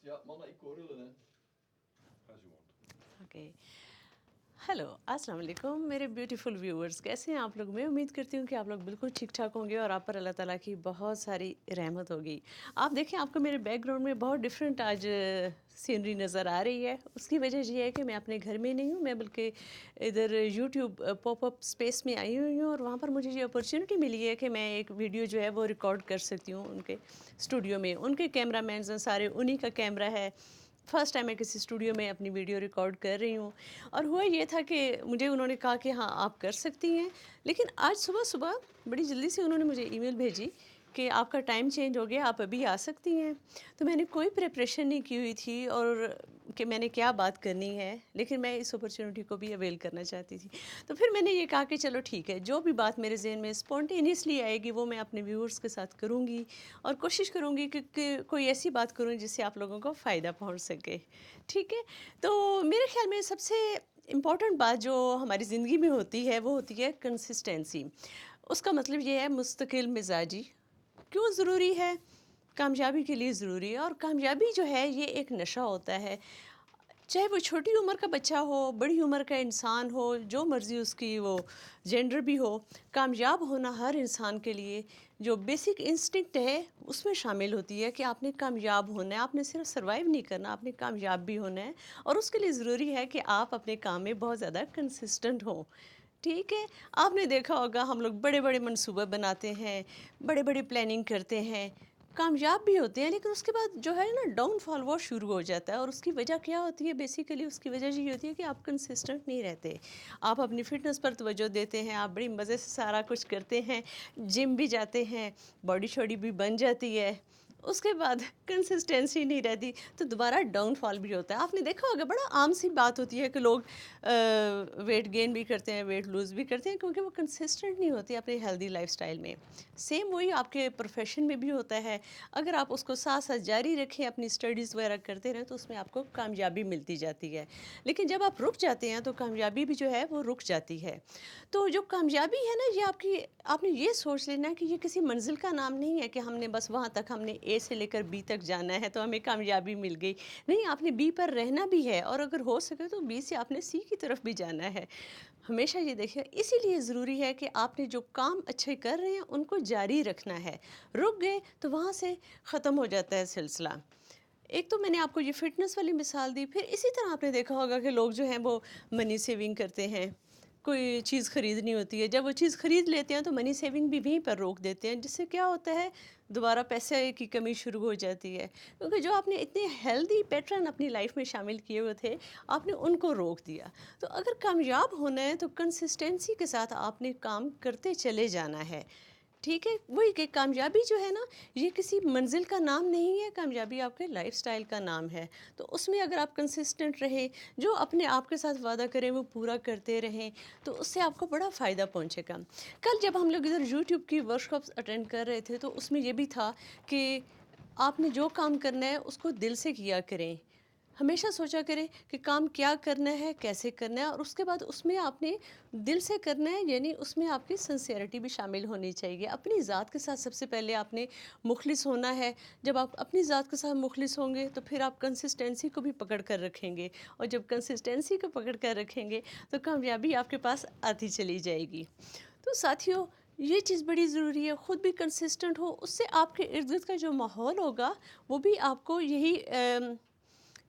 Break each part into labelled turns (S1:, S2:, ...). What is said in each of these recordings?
S1: Ja, mannen, ik hoor jullie, hè.
S2: As you want.
S3: Okay. Hello, अस्सलाम वालेकुम मेरे beautiful viewers, कैसे हैं आप लोग? मैं उम्मीद करती हूँ कि आप लोग बिल्कुल ठीक ठाक होंगे और आप पर अल्लाह ताला की बहुत सारी रहमत होगी। आप देखें, आपको मेरे बैकग्राउंड में बहुत डिफरेंट आज सीनरी नज़र आ रही है। उसकी वजह ये है कि मैं अपने घर में नहीं हूँ, मैं बल्कि इधर यूट्यूब पॉपअप स्पेस में आई हुई हूँ और वहाँ पर मुझे ये अपॉर्चुनिटी मिली है कि मैं एक वीडियो जो है वो रिकॉर्ड कर सकती हूँ उनके स्टूडियो में। उनके कैमरामैन हैं सारे, उन्हीं का कैमरा है। फ़र्स्ट टाइम मैं किसी स्टूडियो में अपनी वीडियो रिकॉर्ड कर रही हूँ और हुआ ये था कि मुझे उन्होंने कहा कि हाँ आप कर सकती हैं। लेकिन आज सुबह सुबह बड़ी जल्दी से उन्होंने मुझे ईमेल भेजी कि आपका टाइम चेंज हो गया, आप अभी आ सकती हैं। तो मैंने कोई प्रिपरेशन नहीं की हुई थी और कि मैंने क्या बात करनी है, लेकिन मैं इस अपॉर्चुनिटी को भी अवेल करना चाहती थी। तो फिर मैंने ये कहा कि चलो ठीक है, जो भी बात मेरे ज़हन में स्पॉन्टेनियसली आएगी वो मैं अपने व्यूअर्स के साथ करूँगी और कोशिश करूँगी कि कोई ऐसी बात करूँ जिससे आप लोगों को फ़ायदा पहुँच सके। ठीक है? तो मेरे ख़्याल में सबसे इम्पॉर्टेंट बात जो हमारी ज़िंदगी में होती है वो होती है कंसिस्टेंसी। उसका मतलब ये है मुस्तकिल मिज़ाजी। क्यों ज़रूरी है? कामयाबी के लिए ज़रूरी है और कामयाबी जो है ये एक नशा होता है। चाहे वो छोटी उम्र का बच्चा हो, बड़ी उम्र का इंसान हो, जो मर्ज़ी उसकी वो जेंडर भी हो, कामयाब होना हर इंसान के लिए जो बेसिक इंस्टिंक्ट है उसमें शामिल होती है कि आपने कामयाब होना है। आपने सिर्फ सर्वाइव नहीं करना, आपने कामयाब भी होना है और उसके लिए ज़रूरी है कि आप अपने काम में बहुत ज़्यादा कंसिस्टेंट हों। ठीक है? आपने देखा होगा हम लोग बड़े-बड़े मंसूबे बनाते हैं, बड़े-बड़े प्लानिंग करते हैं, कामयाब भी होते हैं, लेकिन उसके बाद जो है ना डाउनफॉल वो शुरू हो जाता है और उसकी वजह क्या होती है? बेसिकली उसकी वजह ये होती है कि आप कंसिस्टेंट नहीं रहते। आप अपनी फ़िटनेस पर तवज्जो देते हैं, आप बड़ी मज़े से सारा कुछ करते हैं, जिम भी जाते हैं, बॉडी-शॉडी भी बन जाती है। उसके बाद कंसिस्टेंसी नहीं रहती, तो दोबारा डाउनफॉल भी होता है। आपने देखा होगा बड़ा आम सी बात होती है कि लोग वेट गेन भी करते हैं, वेट लूज़ भी करते हैं क्योंकि वो कंसिस्टेंट नहीं होती अपने हेल्दी लाइफ़स्टाइल में। सेम वही आपके प्रोफ़ेशन में भी होता है। अगर आप उसको साथ-साथ जारी रखें, अपनी स्टडीज़ वगैरह करते रहें, तो उसमें आपको कामयाबी मिलती जाती है। लेकिन जब आप रुक जाते हैं, तो कामयाबी भी जो है वो रुक जाती है। तो जो कामयाबी है ना, ये आपने ये सोच लेना है कि ये किसी मंज़िल का नाम नहीं है कि हमने बस वहाँ तक हमने ए से लेकर बी तक जाना है, तो हमें कामयाबी मिल गई। नहीं, आपने बी पर रहना भी है और अगर हो सके तो बी से आपने सी की तरफ भी जाना है। हमेशा ये देखिए, इसीलिए ज़रूरी है कि आपने जो काम अच्छे कर रहे हैं उनको जारी रखना है। रुक गए तो वहाँ से ख़त्म हो जाता है सिलसिला। एक तो मैंने आपको ये फ़िटनेस वाली मिसाल दी, फिर इसी तरह आपने देखा होगा कि लोग जो हैं वो मनी सेविंग करते हैं। कोई चीज़ ख़रीदनी होती है, जब वो चीज़ ख़रीद लेते हैं तो मनी सेविंग भी वहीं पर रोक देते हैं, जिससे क्या होता है दोबारा पैसे की कमी शुरू हो जाती है। क्योंकि जो आपने इतने हेल्दी पैटर्न अपनी लाइफ में शामिल किए हुए थे, आपने उनको रोक दिया। तो अगर कामयाब होना है तो कंसिस्टेंसी के साथ आपने काम करते चले जाना है। ठीक है? वही कि कामयाबी जो है ना, ये किसी मंज़िल का नाम नहीं है, कामयाबी आपके लाइफ़स्टाइल का नाम है। तो उसमें अगर आप कंसिस्टेंट रहें, जो अपने आप के साथ वादा करें वो पूरा करते रहें, तो उससे आपको बड़ा फ़ायदा पहुँचेगा। कल जब हम लोग इधर यूट्यूब की वर्कशॉप्स अटेंड कर रहे थे, तो उसमें ये भी था कि आपने जो काम करना है उसको दिल से किया करें। हमेशा सोचा करें कि काम क्या करना है, कैसे करना है और उसके बाद उसमें आपने दिल से करना है, यानी उसमें आपकी सिंसियरिटी भी शामिल होनी चाहिए। अपनी ज़ात के साथ सबसे पहले आपने मुखलिस होना है। जब आप अपनी ज़ात के साथ मुखलिस होंगे तो फिर आप कंसिस्टेंसी को भी पकड़ कर रखेंगे और जब कंसिस्टेंसी को पकड़ कर रखेंगे तो कामयाबी आपके पास आती चली जाएगी। तो साथियों, ये चीज़ बड़ी ज़रूरी है, ख़ुद भी कंसिस्टेंट हो, उससे आपके इर्द-गिर्द का जो माहौल होगा वो भी आपको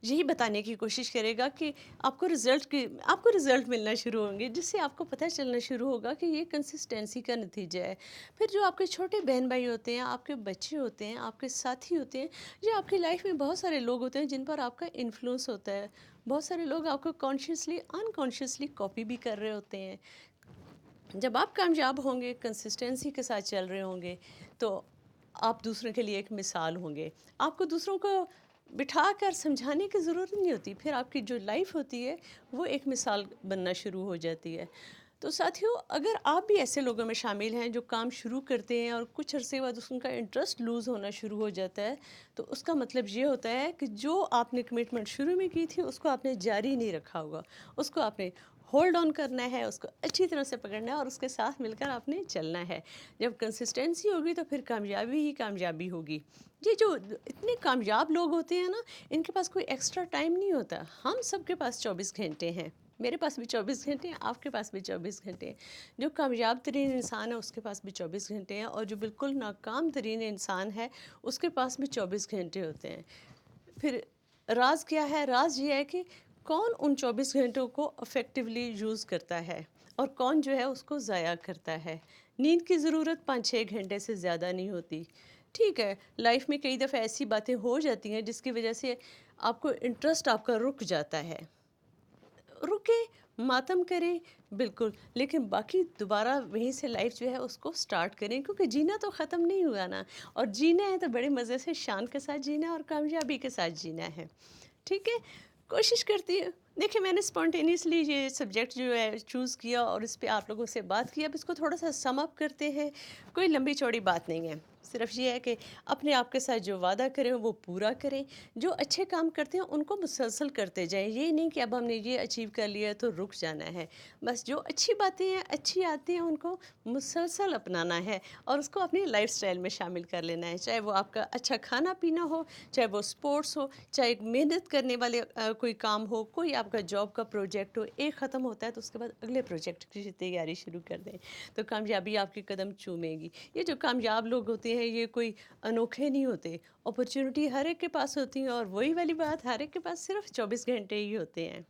S3: यही बताने की कोशिश करेगा कि आपको रिज़ल्ट मिलना शुरू होंगे, जिससे आपको पता चलना शुरू होगा कि ये कंसिस्टेंसी का नतीजा है। फिर जो आपके छोटे बहन भाई होते हैं, आपके बच्चे होते हैं, आपके साथी होते हैं, या आपकी लाइफ में बहुत सारे लोग होते हैं जिन पर आपका इन्फ्लुएंस होता है। बहुत सारे लोग आपको कॉन्शियसली अनकॉन्शियसली कॉपी भी कर रहे होते हैं। जब आप कामयाब होंगे, कंसिस्टेंसी के साथ चल रहे होंगे, तो आप दूसरों के लिए एक मिसाल होंगे। आपको दूसरों को बिठा कर समझाने की ज़रूरत नहीं होती, फिर आपकी जो लाइफ होती है वो एक मिसाल बनना शुरू हो जाती है। तो साथियों, अगर आप भी ऐसे लोगों में शामिल हैं जो काम शुरू करते हैं और कुछ अरसे बाद उनका इंटरेस्ट लूज़ होना शुरू हो जाता है, तो उसका मतलब ये होता है कि जो आपने कमिटमेंट शुरू में की थी उसको आपने जारी नहीं रखा होगा, उसको आपने होल्ड ऑन करना है, उसको अच्छी तरह से पकड़ना है और उसके साथ मिलकर आपने चलना है। जब कंसिस्टेंसी होगी तो फिर कामयाबी ही कामयाबी होगी। ये जो इतने कामयाब लोग होते हैं ना, इनके पास कोई एक्स्ट्रा टाइम नहीं होता। हम सबके पास 24 घंटे हैं, मेरे पास भी 24 घंटे हैं, आपके पास भी 24 घंटे हैं। जो कामयाब तरीन इंसान है उसके पास भी 24 घंटे हैं, और जो बिल्कुल नाकाम तरीन इंसान है उसके पास भी 24 घंटे होते हैं। फिर राज क्या है? राज ये है कि कौन उन 24 घंटों को अफेक्टिवली यूज़ करता है और कौन जो है उसको ज़ाया करता है। नींद की ज़रूरत 5-6 घंटे से ज़्यादा नहीं होती। ठीक है, लाइफ में कई दफ़ा ऐसी बातें हो जाती हैं जिसकी वजह से आपको इंटरेस्ट आपका रुक जाता है। रुके, मातम करें, बिल्कुल, लेकिन बाकी दोबारा वहीं से लाइफ जो है उसको स्टार्ट करें, क्योंकि जीना तो ख़त्म नहीं हुआ ना, और जीना है तो बड़े मज़े से शान के साथ जीना है और कामयाबी के साथ जीना है। ठीक है? कोशिश करती हूँ। देखिए, मैंने स्पॉन्टेनियसली ये सब्जेक्ट जो है चूज़ किया और इस पे आप लोगों से बात की। अब इसको थोड़ा-सा सम अप करते हैं। कोई लंबी-चौड़ी बात नहीं है। सिर्फ़ ये है कि अपने आप के साथ जो वादा करें वो पूरा करें। जो अच्छे काम करते हैं उनको मुसलसल करते जाएँ। ये नहीं कि अब हमने ये अचीव कर लिया है तो रुक जाना है। बस जो अच्छी बातें हैं, अच्छी आदतें हैं, उनको मुसलसल अपनाना है और उसको अपनी लाइफ़स्टाइल में शामिल कर लेना है। चाहे वो आपका अच्छा खाना-पीना हो, चाहे वो स्पोर्ट्स हो, चाहे मेहनत करने वाले कोई काम हो, कोई आपका जॉब का प्रोजेक्ट हो। एक ख़त्म होता है तो उसके बाद अगले प्रोजेक्ट की तैयारी शुरू कर दें, तो कामयाबी आपके कदम चूमेगी। ये जो कामयाब लोग होते हैं ये कोई अनोखे नहीं होते। अपॉर्चुनिटी हर एक के पास होती है और वही वाली बात, हर एक के पास सिर्फ 24 घंटे ही होते हैं।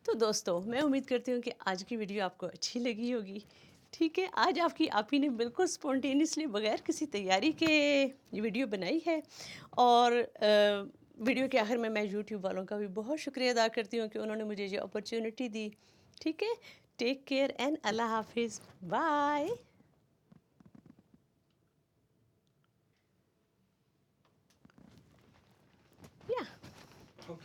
S3: तो दोस्तों, मैं उम्मीद करती हूँ कि आज की वीडियो आपको अच्छी लगी होगी। ठीक है, आज आपकी आपी ने बिल्कुल स्पॉन्टेनियसली बगैर किसी तैयारी के ये वीडियो बनाई है, और वीडियो के आखिर में मैं यूट्यूब वालों का भी बहुत शुक्रिया अदा करती हूँ कि उन्होंने मुझे ये अपॉर्चुनिटी दी। ठीक है, टेक केयर एंड अल्लाह हाफिज़, बाय।